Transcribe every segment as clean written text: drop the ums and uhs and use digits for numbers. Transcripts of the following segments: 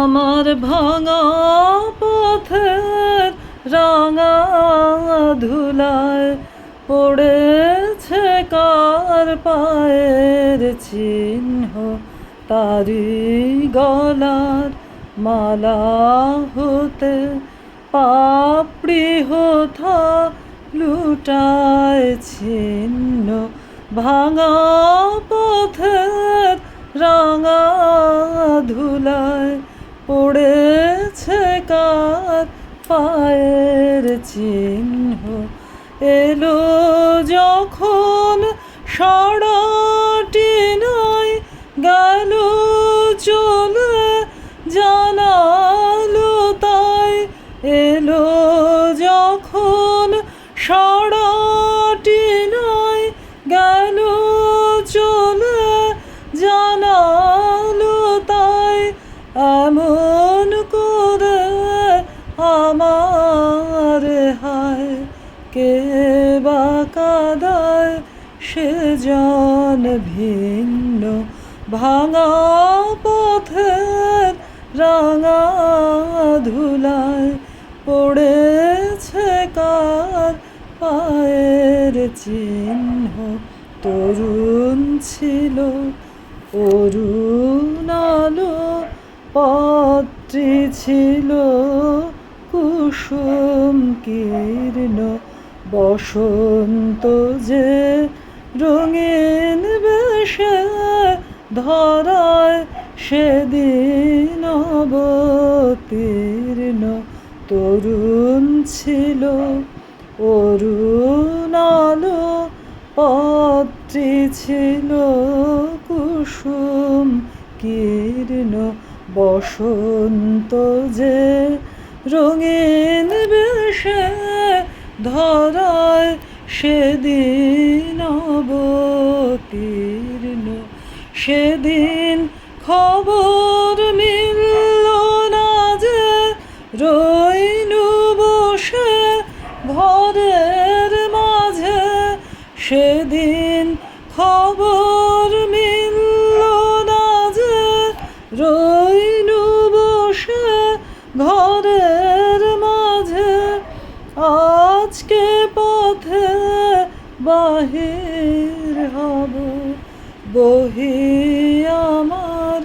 আমার ভাঙা পথের রাঙা ধুলায় পড়েছে কার পায়ের চিহ্ন, তারি গলার মালা হতে পাপড়ি হোথা লুটায় ছিন্ন। ভাঙা পথের রাঙা ধুলায় পড়েছে কার পায়ের চিহ্ন। এলো যখন সারাটি নাই গেল চলে জানালো তাই। এলো যখন সারাটি নাই গেল চলে জানালো তাই। এমন করে আমার হায় কে বা কাঁদায় সে জন ভিন্ন। ভাঙা পথের রাঙা ধুলায় পড়েছে কার পায়ের চিহ্ন। তরুণ ছিল অরুণ আলো, পত্রী ছিল কুসুম কীর্ণ। বসন্ত যে রঙিন বেশে ধরায় সেদিন অবতীর্ণ। তরুণ ছিল অরুণ আলো, পত্রী ছিল কুসুম কীর্ণ। বসন্ত যে রঙিন বেশে ধরায় সেদিন অবতীর্ণ। সেদিন খবর মিলল না যে রইনু বসে ঘরের মাঝে। সেদিন খবর মিলল না যে রইনু বসে ঘরের মাঝে। আজকে পথে বাহির হব, বহি আমার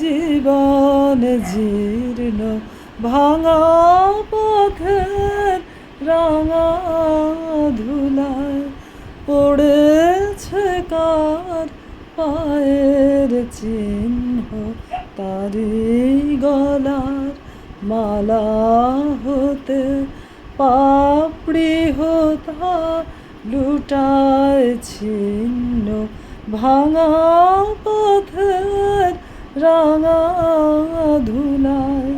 জীবন জীর্ণ। ভাঙা পথের রাঙা ধুলায় পড়েছে কার পায়ের চিহ্ন। তারি গলার মালা হতে পাপড়ি হোথা লুটায় ছিন্ন। ভাঙা পথের রাঙা ধুলায়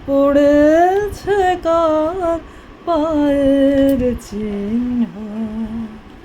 পড়েছে কার পায়ের চিহ্ন।